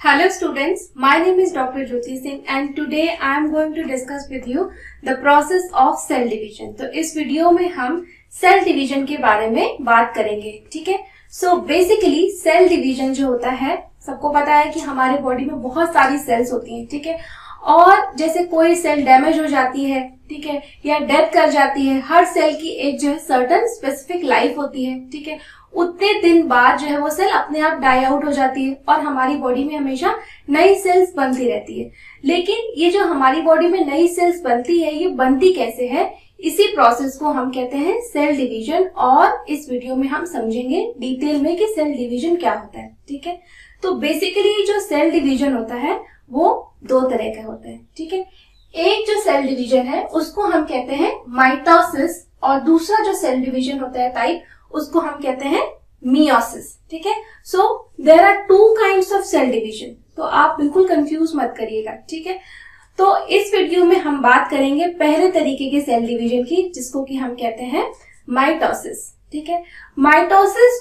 Hello students, my name is Dr. Jyoti Singh and today I am going to discuss with you the process of cell division. तो इस video में हम cell division के बारे में बात करेंगे, ठीक है। सो बेसिकली सेल डिवीजन जो होता है, सबको पता है कि हमारे बॉडी में बहुत सारी सेल्स होती हैं, ठीक है। और जैसे कोई सेल डैमेज हो जाती है, ठीक है, या डेथ कर जाती है, हर सेल की एक जो है सर्टेन स्पेसिफिक लाइफ होती है, ठीक है। उतने दिन बाद जो है वो सेल अपने आप डाई आउट हो जाती है और हमारी बॉडी में हमेशा नई सेल्स बनती रहती है। लेकिन ये जो हमारी बॉडी में नई सेल्स बनती है, ये बनती कैसे है, इसी प्रोसेस को हम कहते हैं सेल डिवीजन। और इस वीडियो में हम समझेंगे डिटेल में कि सेल डिवीजन क्या होता है, ठीक है। तो बेसिकली जो सेल डिवीजन होता है वो दो तरह का होता है, ठीक है। एक जो सेल डिवीजन है उसको हम कहते हैं माइटोसिस और दूसरा जो सेल डिवीजन होता है टाइप, उसको हम कहते हैं मियोसिस, ठीक है। So there are two kinds of cell division, तो आप बिल्कुल कंफ्यूज मत करिएगा, ठीक है। तो इस वीडियो में हम बात करेंगे पहले तरीके के सेल डिवीजन की, जिसको कि हम कहते हैं माइटोसिस, ठीक है। माइटोसिस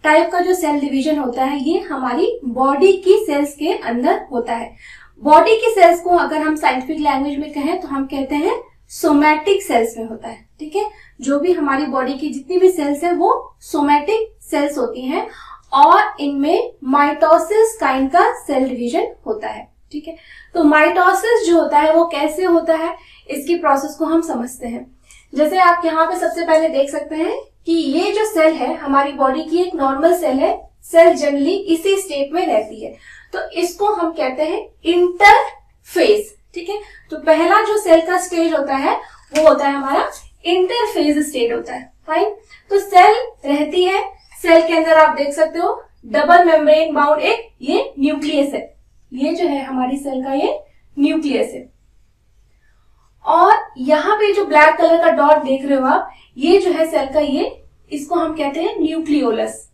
टाइप का जो सेल डिवीजन होता है ये हमारी बॉडी की सेल्स के अंदर होता है। बॉडी की सेल्स को अगर हम साइंटिफिक लैंग्वेज में कहें तो हम कहते हैं सोमैटिक सेल्स में होता है, ठीक है। जो भी हमारी बॉडी की जितनी भी सेल्स है वो सोमैटिक सेल्स होती हैं और इनमें माइटोसिस काइंड का सेल डिवीजन होता है, ठीक है। तो माइटोसिस जो होता है वो कैसे होता है, इसकी प्रोसेस को हम समझते हैं। जैसे आप यहाँ पे सबसे पहले देख सकते हैं कि ये जो सेल है हमारी बॉडी की एक नॉर्मल सेल है। सेल जनरली इसी स्टेट में रहती है, तो इसको हम कहते हैं इंटरफेज, ठीक है। तो पहला जो सेल का स्टेज होता है वो होता है हमारा इंटरफेज स्टेट होता है, फाइन। तो सेल रहती है, सेल के अंदर आप देख सकते हो डबल मेम्ब्रेन बाउंड एक ये न्यूक्लियस है। ये जो है हमारी सेल का ये न्यूक्लियस है। और यहाँ पे जो ब्लैक कलर का डॉट देख रहे हो आप, ये जो है सेल का ये, इसको हम कहते हैं न्यूक्लियोलस,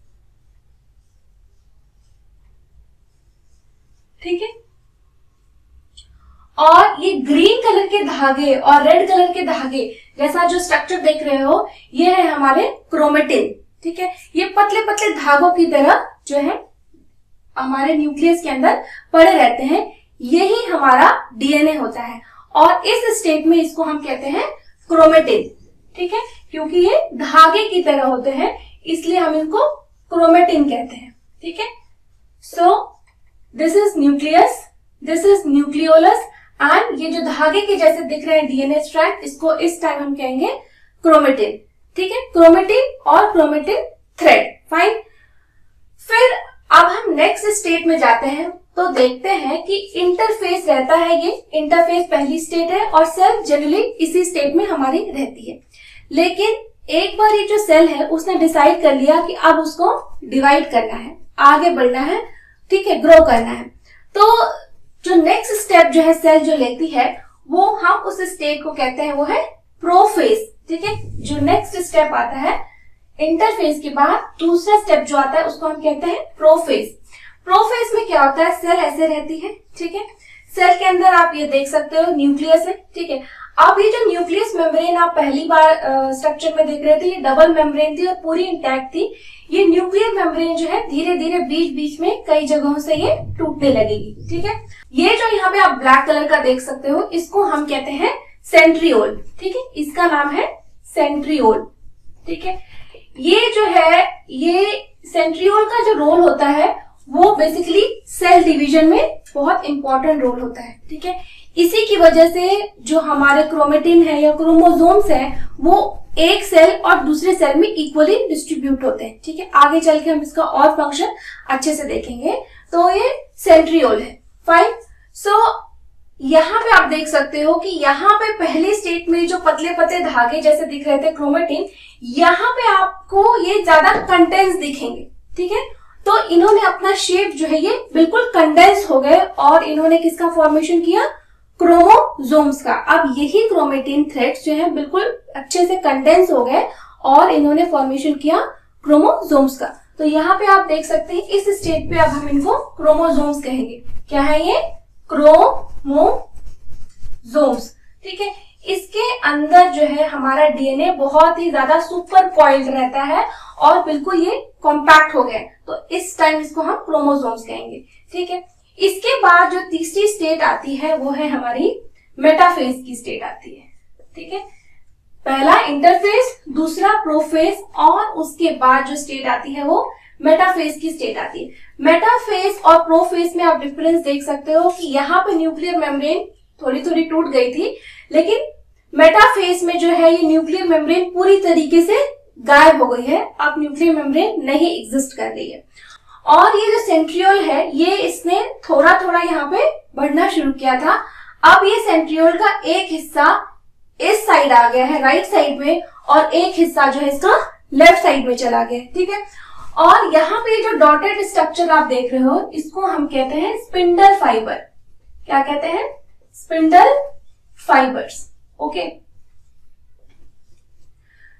ठीक है। और ये ग्रीन कलर के धागे और रेड कलर के धागे जैसा जो स्ट्रक्चर देख रहे हो, ये है हमारे क्रोमेटिन, ठीक है। ये पतले पतले धागों की तरह जो है हमारे न्यूक्लियस के अंदर पड़े रहते हैं। यही हमारा डीएनए होता है और इस स्टेट में इसको हम कहते हैं क्रोमेटिन, ठीक है। क्योंकि ये धागे की तरह होते हैं इसलिए हम इनको क्रोमेटिन कहते हैं, ठीक है। So this is nucleus, this is nucleolus and ये जो धागे के जैसे दिख रहे हैं डीएनए स्ट्रैंड, इसको इस टाइम हम कहेंगे क्रोमेटिन, ठीक है। क्रोमेटिन और क्रोमेटिन थ्रेड, फाइन। फिर अब हम नेक्स्ट स्टेट में जाते हैं तो देखते हैं कि इंटरफेस रहता है। ये इंटरफेस पहली स्टेट है और सेल जनरली इसी स्टेट में हमारी रहती है। लेकिन एक बार ये जो सेल है उसने डिसाइड कर लिया कि अब उसको डिवाइड करना है, आगे बढ़ना है, ठीक है, ग्रो करना है। तो जो नेक्स्ट स्टेप जो है सेल जो लेती है वो हम उस स्टेट को कहते हैं वो है प्रोफेज, ठीक है। जो नेक्स्ट स्टेप आता है इंटरफेज के बाद दूसरा स्टेप जो आता है उसको हम कहते हैं प्रोफेज। प्रोफेज में क्या होता है, सेल ऐसे रहती है, ठीक है। सेल के अंदर आप ये देख सकते हो न्यूक्लियस है, ठीक है। अब ये जो न्यूक्लियस मेम्ब्रेन आप पहली बार स्ट्रक्चर में देख रहे थे, ये डबल मेम्ब्रेन थी और पूरी इंटैक्ट थी। ये न्यूक्लियर मेम्ब्रेन जो है धीरे धीरे बीच बीच में कई जगहों से ये टूटने लगेगी, ठीक है। ये जो यहाँ पे आप ब्लैक कलर का देख सकते हो इसको हम कहते हैं सेंट्रियोल, ठीक है। इसका नाम है सेंट्रियोल, ठीक है। ये जो है ये सेंट्रियोल का जो रोल होता है वो बेसिकली सेल डिवीजन में बहुत इंपॉर्टेंट रोल होता है, ठीक है। इसी की वजह से जो हमारे क्रोमेटिन है या क्रोमोसोम्स है वो एक सेल और दूसरे सेल में इक्वली डिस्ट्रीब्यूट होते हैं, ठीक है। आगे चल के हम इसका और फंक्शन अच्छे से देखेंगे। तो ये सेंट्रियोल है, फाइन। सो यहाँ पे आप देख सकते हो कि यहाँ पे पहले स्टेट में जो पतले पतले धागे जैसे दिख रहे थे क्रोमेटिन, यहाँ पे आपको ये ज्यादा कंडेंस दिखेंगे, ठीक है। तो इन्होंने अपना शेप जो है ये बिल्कुल कंडेंस हो गए और इन्होंने किसका फॉर्मेशन किया, क्रोमोसोम्स का। अब यही क्रोमेटिन थ्रेड्स जो है बिल्कुल अच्छे से कंडेंस हो गए और इन्होंने फॉर्मेशन किया क्रोमोसोम्स का। तो यहाँ पे आप देख सकते हैं इस स्टेट पे अब हम इनको क्रोमोसोम्स कहेंगे। क्या है ये, क्रोमोसोम्स, ठीक है। इसके अंदर जो है हमारा डीएनए बहुत ही ज्यादा सुपर कॉइल्ड रहता है और बिल्कुल ये कॉम्पैक्ट हो गया, तो इस टाइम इसको हम क्रोमोसोम्स कहेंगे, ठीक है। इसके बाद जो तीसरी स्टेट आती है वो है हमारी मेटाफेज की स्टेट आती है। ठीक है, पहला इंटरफेज, दूसरा प्रोफेज और उसके बाद जो स्टेट आती है वो मेटाफेज की स्टेट आती है। मेटाफेज और प्रोफेज में आप डिफरेंस देख सकते हो कि यहाँ पे न्यूक्लियर मेम्ब्रेन थोड़ी थोड़ी टूट गई थी, लेकिन मेटाफेज में जो है ये न्यूक्लियर मेम्ब्रेन पूरी तरीके से गायब हो गई है। अब न्यूक्लियर मेम्ब्रेन नहीं एग्जिस्ट कर रही है। और ये जो सेंट्रियोल है ये इसने थोड़ा थोड़ा यहाँ पे बढ़ना शुरू किया था। अब ये सेंट्रियोल का एक हिस्सा इस साइड आ गया है, राइट साइड में, और एक हिस्सा जो है इसका लेफ्ट साइड में चला गया। ठीक है, और यहाँ पे जो डॉटेड स्ट्रक्चर आप देख रहे हो इसको हम कहते हैं स्पिंडल फाइबर। क्या कहते हैं? Spindle fibres. ओके,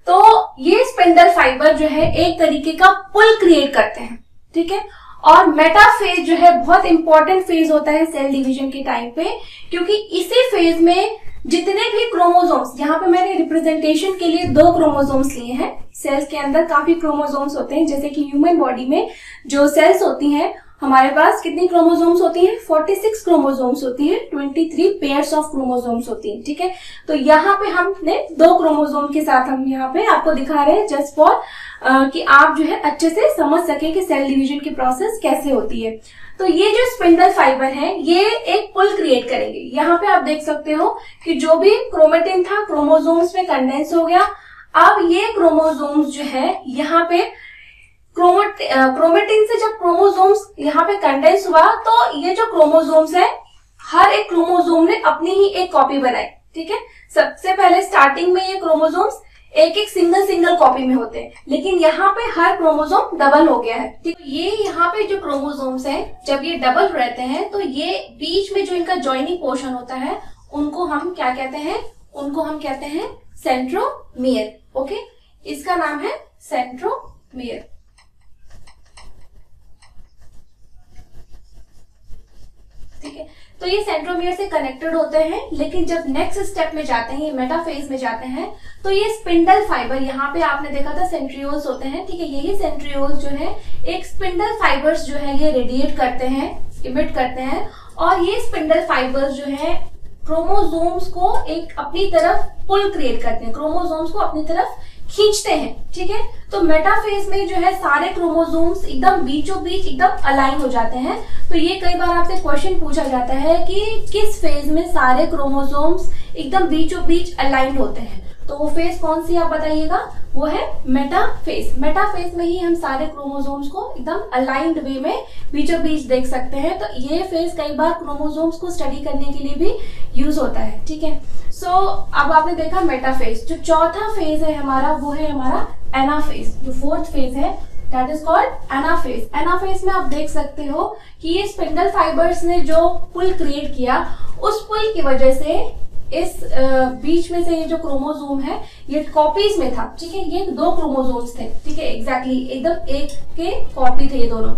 तो ये स्पिंडल फाइबर जो है एक तरीके का पुल क्रिएट करते हैं। ठीक है, और मेटाफेज जो है बहुत इंपॉर्टेंट फेज होता है सेल डिवीजन के टाइम पे, क्योंकि इसी फेज में जितने भी क्रोमोसोम्स, यहाँ पे मैंने रिप्रेजेंटेशन के लिए 2 क्रोमोसोम्स लिए हैं। सेल्स के अंदर काफी क्रोमोसोम्स होते हैं, जैसे कि ह्यूमन बॉडी में जो सेल्स होती हैं हमारे पास कितनी क्रोमोसोम्स होती हैं? 46 क्रोमोसोम्स होती है, 23 पेयर्स ऑफ क्रोमोसोम्स होती हैं। ठीक है, तो यहाँ पे हमने 2 क्रोमोसोम के साथ हम यहाँ पे आपको दिखा रहे हैं जस्ट फॉर कि आप जो है अच्छे से समझ सके कि सेल डिवीजन की प्रोसेस कैसे होती है। तो ये जो स्पिंडल फाइबर है ये एक पुल क्रिएट करेंगे। यहाँ पे आप देख सकते हो कि जो भी क्रोमेटिन था क्रोमोसोम्स में कंडेंस हो गया। अब ये क्रोमोसोम्स जो है यहाँ पे क्रोमेटिन से जब क्रोमोसोम्स यहाँ पे कंडेंस हुआ तो ये जो क्रोमोसोम्स है हर एक क्रोमोसोम ने अपनी ही एक कॉपी बनाई। ठीक है, सबसे पहले स्टार्टिंग में ये क्रोमोसोम्स एक एक सिंगल कॉपी में होते हैं, लेकिन यहाँ पे हर क्रोमोसोम डबल हो गया है। ठीक, ये यहाँ पे जो क्रोमोसोम्स हैं जब ये डबल रहते हैं तो ये बीच में जो इनका जॉइनिंग पोर्शन होता है उनको हम क्या कहते हैं? उनको हम कहते हैं सेंट्रोमियर। ओके, इसका नाम है सेंट्रोमियर। ठीक है, तो ये सेंट्रोमियर से कनेक्टेड होते हैं, लेकिन जब नेक्स्ट स्टेप में जाते हैं, ये मेटाफेज में जाते हैं, तो ये स्पिंडल फाइबर, यहाँ पे आपने देखा था सेंट्रियोल्स होते हैं। ठीक है, यही सेंट्रियोल्स जो है एक स्पिंडल फाइबर्स जो है ये रेडिएट करते हैं, इमिट करते हैं, और ये स्पिंडल फाइबर्स जो है क्रोमोसोम्स को एक अपनी तरफ पुल क्रिएट करते हैं, क्रोमोसोम्स को अपनी तरफ खींचते हैं। ठीक है, तो मेटाफेज में जो है सारे क्रोमोसोम्स एकदम बीचों बीच एकदम अलाइन हो जाते हैं। तो ये कई बार आपसे क्वेश्चन पूछा जाता है कि किस फेज में सारे क्रोमोसोम्स एकदम बीचों बीच अलाइन होते हैं, तो वो फेज कौन सी आप बताइएगा? वो है मेटाफेज। मेटाफेज में ही हम सारे क्रोमोसोम्स को एकदम अलाइंड वे में बीचों बीच देख सकते हैं। तो ये फेज कई बार क्रोमोसोम्स को स्टडी करने के लिए भी यूज होता है। ठीक है, सो अब आपने देखा मेटाफेज। जो चौथा फेज है हमारा वो है हमारा एनाफेज। जो 4th फेज है that is called anaphase. Anaphase में आप देख सकते हो कि ये स्पिंडल फाइबर्स ने जो पुल क्रिएट किया, उस पुल की वजह से इस बीच में से ये जो क्रोमोसोम है ये कॉपीज में था। ठीक है, ये 2 क्रोमोसोम्स थे। ठीक है, एग्जैक्टली एकदम एक के कॉपी थे ये दोनों।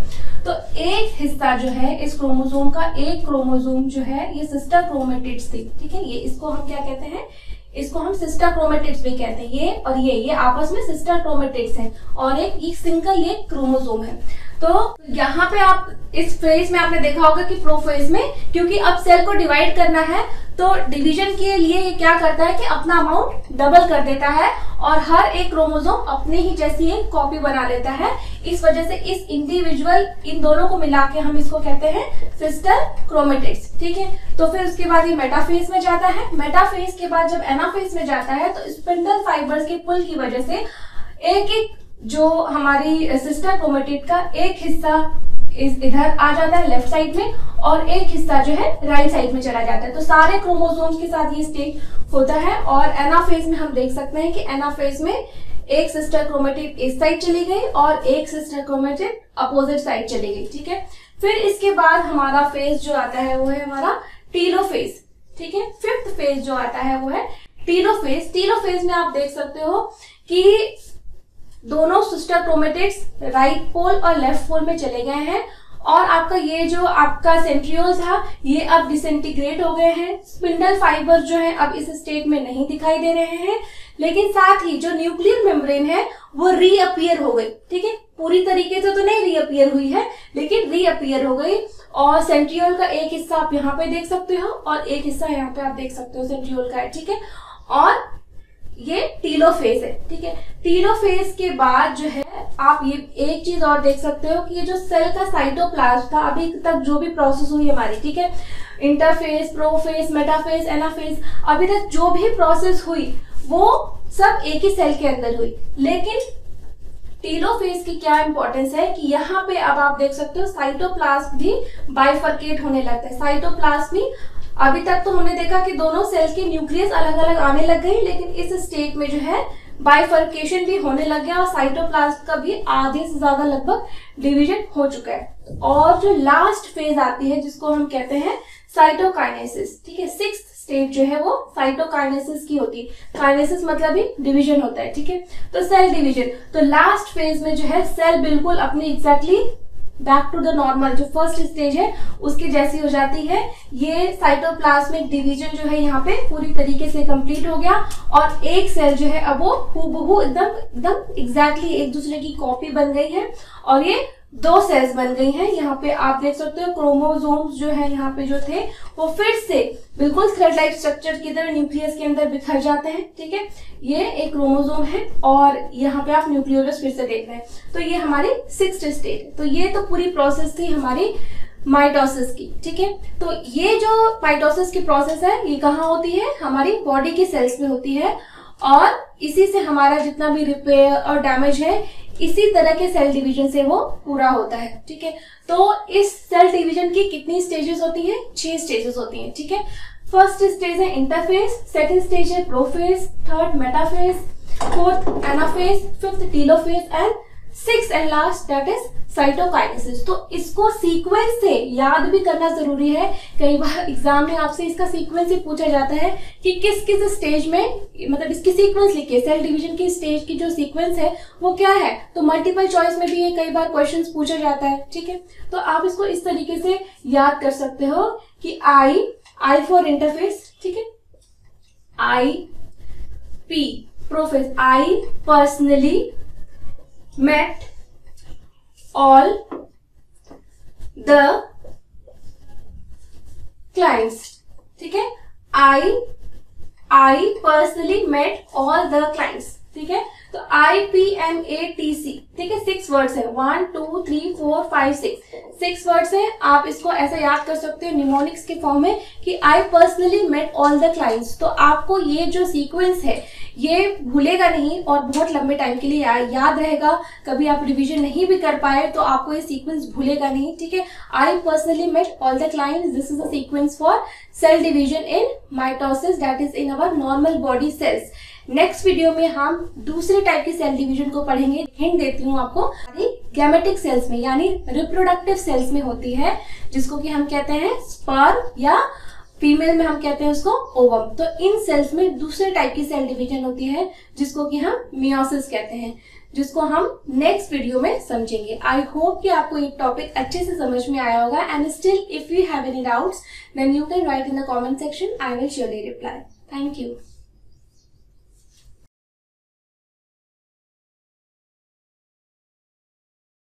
तो एक हिस्सा जो है इस क्रोमोसोम का, एक क्रोमोसोम जो है ये सिस्टर क्रोमेटिड्स थी। ठीक है, ये इसको हम क्या कहते हैं? इसको हम सिस्टर क्रोमेटिड्स भी कहते हैं। ये और ये आपस में सिस्टर क्रोमेटिड्स हैं, और एक सिंगल ये क्रोमोसोम है। तो यहाँ पे आप इस फेज में आपने देखा होगा कि प्रोफेज में, क्योंकि अब सेल को डिवाइड करना है तो डिवीजन के लिए ये क्या करता है कि अपना अमाउंट डबल कर देता है और हर एक क्रोमोसोम अपने ही जैसी एक कॉपी बना लेता है। इस वजह से इस इंडिविजुअल इन दोनों को मिला के हम इसको कहते हैं सिस्टर क्रोमेटिड्स। ठीक है, तो फिर उसके बाद ये मेटाफेज में जाता है। मेटाफेज के बाद जब एनाफेज में जाता है तो स्पिंडल फाइबर्स के पुल की वजह से एक एक जो हमारी सिस्टर क्रोमेटिड का एक हिस्सा इधर आ जाता है लेफ्ट साइड में, और एक हिस्सा जो है राइट साइड में चला जाता है। तो सारे क्रोमोसोम्स के साथ ये स्टेज होता है। और एनाफेज में हम देख सकते हैं कि एनाफेज में एक सिस्टर क्रोमेटिड इस साइड चली गई और एक सिस्टर क्रोमेटिड अपोजिट साइड चली गई। ठीक है, फिर इसके बाद हमारा फेज जो आता है वो है हमारा टीलोफेज। ठीक है, 5th फेज जो आता है वो है टीलोफेज। टीलोफेज में आप देख सकते हो कि दोनों सिस्टर क्रोमेटिड्स राइट पोल और लेफ्ट पोल में चले गए हैं, और आपका ये जो आपका सेंट्रियोल था ये अब डिसइंटीग्रेट हो गए हैं। स्पिंडल फाइबर जो है अब इस स्टेट में नहीं दिखाई दे रहे हैं, लेकिन साथ ही जो न्यूक्लियर मेम्ब्रेन है वो रीअपियर हो गई। ठीक है, पूरी तरीके से तो नहीं रीअपियर हुई है, लेकिन रीअपियर हो गई। और सेंट्रियोल का एक हिस्सा आप यहाँ पे देख सकते हो और एक हिस्सा यहाँ पे आप देख सकते हो सेंट्रियोल का है, ठीक है। और ये टीलोफेज है, ठीक है। टीलोफेज के बाद जो है आप ये एक चीज और देख सकते हो कि ये जो सेल का साइटोप्लाज्म था, अभी तक जो भी प्रोसेस हुई हमारी, ठीक है, इंटरफेज, प्रोफेज, मेटाफेज, एनाफेज, अभी तक जो भी प्रोसेस हुई वो सब एक ही सेल के अंदर हुई। लेकिन टीलोफेज की क्या इंपॉर्टेंस है कि यहाँ पे अब आप देख सकते हो साइटोप्लाज्म भी बाइफर्केट होने लगता है। साइटोप्लाज्म भी अभी तक तो हमने देखा कि दोनों सेल के न्यूक्लियस अलग अलग आने लग गई, लेकिन इस स्टेट में जो है बाइफर्केशन भी होने लग गया और साइटोप्लाज्म का भी आधे से ज्यादा लगभग डिवीजन हो चुका है। और जो लास्ट फेज आती है जिसको हम कहते हैं साइटोकाइनेसिस, ठीक है, 6th स्टेज जो है वो साइटोकाइनेसिस की होती है। काइनेसिस मतलब ही डिवीजन होता है, ठीक है, तो सेल डिवीजन। तो लास्ट फेज में जो है सेल बिल्कुल अपनी exactly back to the normal, जो फर्स्ट स्टेज है उसकी जैसी हो जाती है। ये साइटोप्लाज्मिक डिवीजन जो है यहाँ पे पूरी तरीके से कंप्लीट हो गया और एक सेल जो है अब वो हूबहू एकदम एग्जैक्टली एक दूसरे की कॉपी बन गई है और ये 2 सेल्स बन गई हैं। यहाँ पे आप देख सकते हो क्रोमोसोम्स जो है यहाँ पे जो थे वो फिर से बिल्कुल थ्रेड लाइक स्ट्रक्चर की तरह न्यूक्लियस के अंदर बिखर जाते हैं, ठीक है। ये एक क्रोमोसोम है और यहाँ पे आप न्यूक्लियोलस फिर से देख रहे हैं। तो ये हमारी 6th स्टेज है। तो ये तो पूरी प्रोसेस थी हमारी माइटोसिस की, ठीक है। तो ये जो माइटोसिस की प्रोसेस है ये कहाँ होती है, हमारी बॉडी की सेल्स में होती है और इसी से हमारा जितना भी रिपेयर और डैमेज है इसी तरह के सेल डिवीजन से वो पूरा होता है, ठीक है। तो इस सेल डिवीजन की कितनी स्टेजेस होती है, 6 स्टेजेस होती हैं, ठीक है। फर्स्ट स्टेज है इंटरफेज, सेकंड स्टेज है prophase, third metaphase, fourth anaphase, fifth telophase and 6th and last that is cytokinesis. तो इसको सीक्वेंस से याद भी करना जरूरी है। कई बार एग्जाम में आपसे इसका सीक्वेंस ही पूछा जाता है कि किस किस स्टेज में, मतलब इसकी सीक्वेंस लिखिए, सेल डिवीजन की स्टेज की जो सीक्वेंस है वो क्या है। तो मल्टीपल चॉइस में भी ये कई बार क्वेश्चंस पूछा जाता है, ठीक है। तो आप इसको इस तरीके से याद कर सकते हो कि आई फॉर इंटरफेस, ठीक है, I, P prophase, I personally met all the clients, ठीक है। I personally met all the clients, ठीक है। तो IPMATC, ठीक है, 6 वर्ड्स है, 1 2 3 4 5 6 वर्ड्स है। आप इसको ऐसा याद कर सकते हो निमोनिक्स के फॉर्म में कि I personally met all the clients. तो आपको ये जो सीक्वेंस है ये भूलेगा नहीं और बहुत लंबे टाइम के लिए याद रहेगा। कभी आप रिवीजन नहीं भी कर पाए तो आपको ये सीक्वेंस भूलेगा नहीं, ठीक है। I personally met all the clients, this is a sequence for cell division in mitosis that is in our normal body cells. Next video में हम दूसरे टाइप की सेल डिवीजन को पढ़ेंगे। हिंट देती हूँ आपको, गैमेटिक सेल्स में यानी रिप्रोडक्टिव सेल्स में होती है, जिसको कि हम कहते हैं स्पर्म या फीमेल में हम कहते हैं उसको ओवम। तो इन सेल्स में दूसरे टाइप की सेल डिवीजन होती है जिसको कि हम मियोसिस कहते हैं, जिसको हम नेक्स्ट वीडियो में समझेंगे। आई होप कि आपको ये टॉपिक अच्छे से समझ में आया होगा and still if you have any doubts then you can write in the comment section, I will surely reply. Thank you.